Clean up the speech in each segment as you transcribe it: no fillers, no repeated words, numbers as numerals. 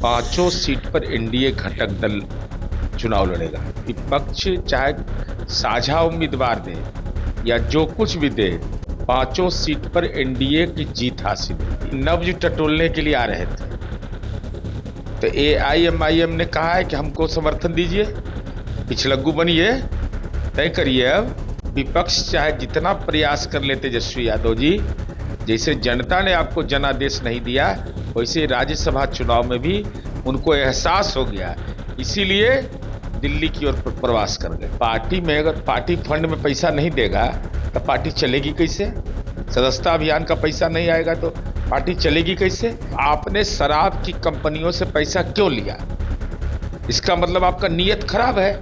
पांचों सीट पर एनडीए घटक दल चुनाव लड़ेगा। विपक्ष चाहे साझा उम्मीदवार दे या जो कुछ भी दे, पांचों सीट पर एनडीए की जीत हासिल होगी। नब्ज टटोलने के लिए आ रहे थे तो एआईएमआईएम ने कहा है कि हमको समर्थन दीजिए, पिछलग्गू बनिए, तय करिए। अब विपक्ष चाहे जितना प्रयास कर ले तेजस्वी यादव जी, जैसे जनता ने आपको जनादेश नहीं दिया, वैसे राज्यसभा चुनाव में भी उनको एहसास हो गया, इसीलिए दिल्ली की ओर प्रवास कर गए। पार्टी में अगर पार्टी फंड में पैसा नहीं देगा तो पार्टी चलेगी कैसे? सदस्यता अभियान का पैसा नहीं आएगा तो पार्टी चलेगी कैसे? आपने शराब की कंपनियों से पैसा क्यों लिया? इसका मतलब आपका नीयत खराब है।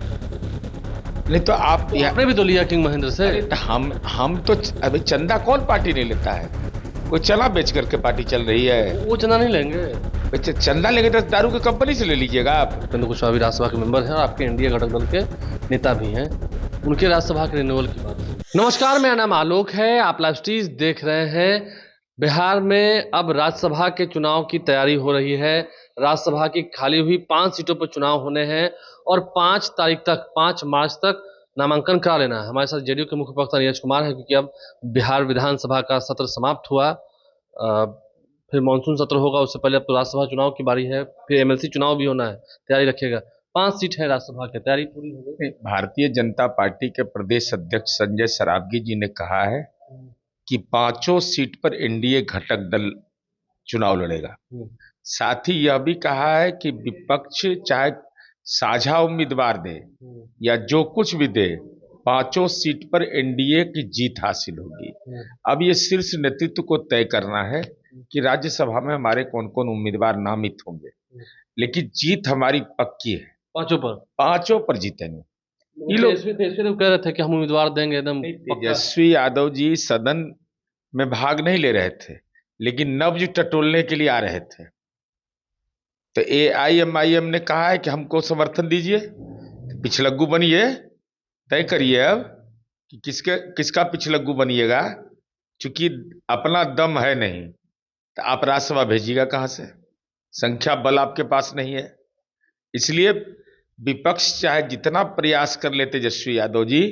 नहीं तो आपने भी तो लिया किंग महेंद्र से। हम तो अभी चंदा कौन पार्टी नहीं लेता है? कोई चना बेच करके पार्टी चल रही है। वो चंदा नहीं लेंगे। चंदा लेंगे तो दारू की कंपनी से ले लीजिएगा आप। उपेंद्र कुशवाहा भी राज्यसभा के मेंबर हैं और आपके एनडीए घटक दल के नेता भी हैं। उनके राज्यसभा के रिन्यूअल की बात है। नमस्कार, मेरा नाम आलोक है, आप लाइव स्ट्रीज देख रहे हैं। बिहार में अब राज्यसभा के चुनाव की तैयारी हो रही है। राज्यसभा की खाली हुई 5 सीटों पर चुनाव होने हैं और 5 तारीख तक, 5 मार्च तक नामांकन करा लेना है। हमारे साथ जेडीयू के मुख्य प्रवक्ता नीरज कुमार है, क्योंकि अब बिहार विधानसभा का सत्र समाप्त हुआ, फिर मानसून सत्र होगा, उससे पहले अब तो राज्यसभा चुनाव की बारी है, फिर एमएलसी चुनाव भी होना है, तैयारी रखिएगा। 5 सीट है राज्यसभा की, तैयारी पूरी हो गई। भारतीय जनता पार्टी के प्रदेश अध्यक्ष संजय सरावगी जी ने कहा है कि पांचों सीट पर एनडीए घटक दल चुनाव लड़ेगा। साथ ही यह भी कहा है कि विपक्ष चाहे साझा उम्मीदवार दे या जो कुछ भी दे, पांचों सीट पर एनडीए की जीत हासिल होगी। अब ये शीर्ष नेतृत्व को तय करना है कि राज्यसभा में हमारे कौन कौन उम्मीदवार नामित होंगे, लेकिन जीत हमारी पक्की है। पांचों पर जीतेंगे। ये लोग तो कह रहे थे कि हम उम्मीदवार देंगे एकदम। तेजस्वी यादव जी सदन में भाग नहीं ले रहे थे, लेकिन नब्ज टटोलने के लिए आ रहे थे तो एआईएमआईएम ने कहा है कि हमको समर्थन दीजिए, पिछलग्गू बनिए, तय करिए अब कि किसका पिछलग्गू बनिएगा। चूंकि अपना दम है नहीं तो आप राज्यसभा भेजिएगा कहां से? संख्या बल आपके पास नहीं है। इसलिए विपक्ष चाहे जितना प्रयास कर ले तेजस्वी यादव जी,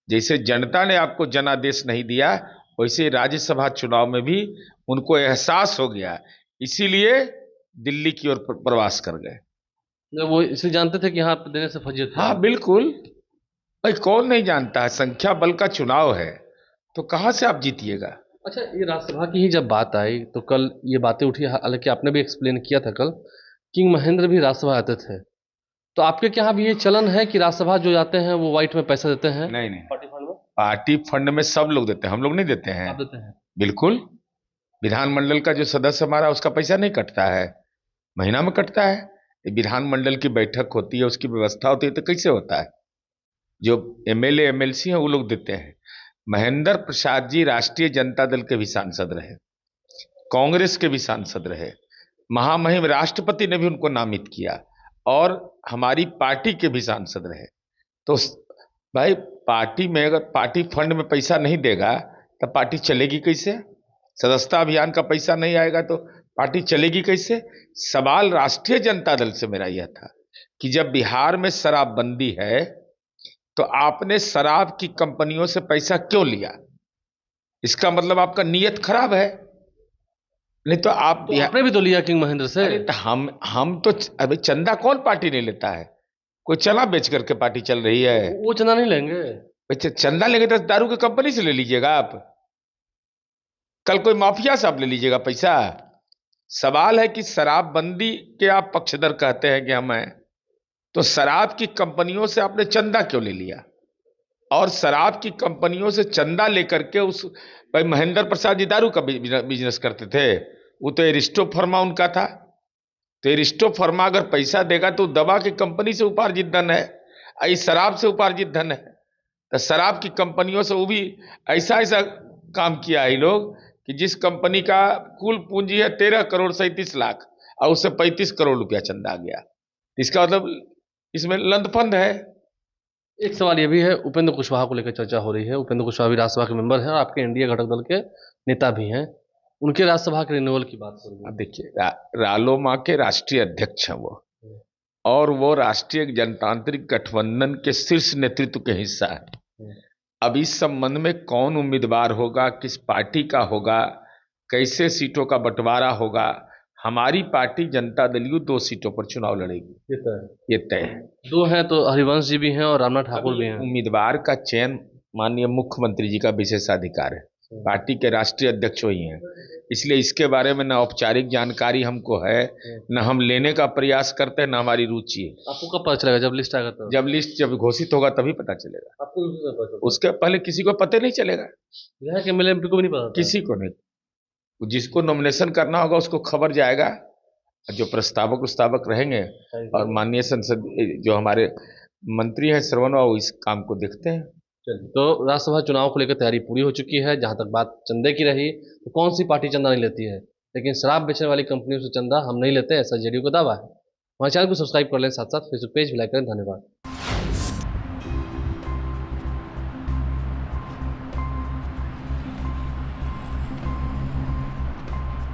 जैसे जनता ने आपको जनादेश नहीं दिया, वैसे राज्यसभा चुनाव में भी उनको एहसास हो गया, इसीलिए दिल्ली की ओर प्रवास कर गए। वो इसलिए जानते थे कि यहाँ देने से फजीयत है। हाँ बिल्कुल, भाई कौन नहीं जानता है, संख्या बल का चुनाव है तो कहां से आप जीतिएगा। अच्छा, ये राज्यसभा की ही जब बात आई तो कल ये बातें उठी, हालांकि आपने भी एक्सप्लेन किया था कल, किंग महेंद्र भी राज्यसभा आते थे, तो आपके यहाँ भी ये चलन है कि राज्यसभा जो जाते हैं वो व्हाइट में पैसा देते हैं? नहीं, पार्टी फंड में। पार्टी फंड में सब लोग देते हैं, हम लोग नहीं देते हैं। आप देते हैं? बिल्कुल, विधानमंडल का जो सदस्य हमारा, उसका पैसा नहीं कटता है, महीना में कटता है। विधानमंडल की बैठक होती है, उसकी व्यवस्था होती है, तो कैसे होता है? जो एमएलए एमएलसी हैं वो लोग देते हैं। महेंद्र प्रसाद जी राष्ट्रीय जनता दल के भी सांसद रहे, कांग्रेस के भी सांसद रहे, महामहिम राष्ट्रपति ने भी उनको नामित किया, और हमारी पार्टी के भी सांसद रहे। तो भाई पार्टी में अगर पार्टी फंड में पैसा नहीं देगा तो पार्टी चलेगी कैसे? सदस्यता अभियान का पैसा नहीं आएगा तो पार्टी चलेगी कैसे? सवाल राष्ट्रीय जनता दल से मेरा यह था कि जब बिहार में शराबबंदी है तो आपने शराब की कंपनियों से पैसा क्यों लिया? इसका मतलब आपका नीयत खराब है। नहीं तो आपने भी तो लिया किंग महेंद्र से। अरे हम तो अभी चंदा कौन पार्टी नहीं लेता है? कोई चना बेच करके पार्टी चल रही है। वो चंदा नहीं लेंगे। चंदा लेंगे तो दारू की कंपनी से ले लीजिएगा आप। कल कोई माफिया से आप ले लीजिएगा पैसा। सवाल है कि शराबबंदी के आप पक्षधर कहते हैं कि हम हैं, तो शराब की कंपनियों से आपने चंदा क्यों ले लिया? और शराब की कंपनियों से चंदा लेकर के उस भाई महेंद्र प्रसाद जी दारू का बिजनेस करते थे, वो तो एरिस्टो फर्मा उनका था। तो एरिस्टो फर्मा अगर पैसा देगा तो दवा की कंपनी से उपार्जित धन है, इस शराब से उपार्जित धन है। तो शराब की कंपनियों से वो भी ऐसा ऐसा काम किया है लोग कि जिस कंपनी का कुल पूंजी है 13 करोड़ 37 लाख और उससे 35 करोड़ रुपया चंदा आ गया। इसका मतलब इसमें लंदफंद है। एक सवाल ये भी है, उपेंद्र कुशवाहा को लेकर चर्चा हो रही है। उपेंद्र कुशवाहा भी राज्यसभा के मेंबर हैं और आपके एनडीए घटक दल के नेता भी हैं। उनके राज्यसभा के रिन्यूअल की बात हो रही है। अब देखिए, रालोमा के राष्ट्रीय अध्यक्ष हैं वो, और वो राष्ट्रीय जनतांत्रिक गठबंधन के शीर्ष नेतृत्व के हिस्सा है। अब इस संबंध में कौन उम्मीदवार होगा, किस पार्टी का होगा, कैसे सीटों का बंटवारा होगा, हमारी पार्टी जनता दल यू 2 सीटों पर चुनाव लड़ेगी, ये तय है। दो हैं तो हरिवंश जी भी हैं और रामनाथ ठाकुर भी हैं। उम्मीदवार का चयन माननीय मुख्यमंत्री जी का विशेषाधिकार है, पार्टी के राष्ट्रीय अध्यक्ष वही हैं, इसलिए इसके बारे में न औपचारिक जानकारी हमको है, न हम लेने का प्रयास करते हैं, न हमारी रुचि है। आपको कब पता चलेगा, जब लिस्ट आएगा तो? जब घोषित होगा तभी पता चलेगा। आपको भी पता चलेगा? उसके पहले किसी को पता नहीं चलेगा, यहाँ के एमएलए को भी नहीं पता था? किसी को नहीं। जिसको नॉमिनेशन करना होगा उसको खबर जाएगा, जो प्रस्तावक रहेंगे, और माननीय संसद जो हमारे मंत्री हैं श्रवण बाबू, इस काम को देखते हैं। चलिए, तो राज्यसभा चुनाव को लेकर तैयारी पूरी हो चुकी है। जहां तक बात चंदे की रही, तो कौन सी पार्टी चंदा नहीं लेती है, लेकिन शराब बेचने वाली कंपनियों से चंदा हम नहीं लेते, ऐसा जेडीयू का दावा है। हमारे चैनल को सब्सक्राइब कर लें, साथ साथ फेसबुक पेज भी लाइक करें। धन्यवाद।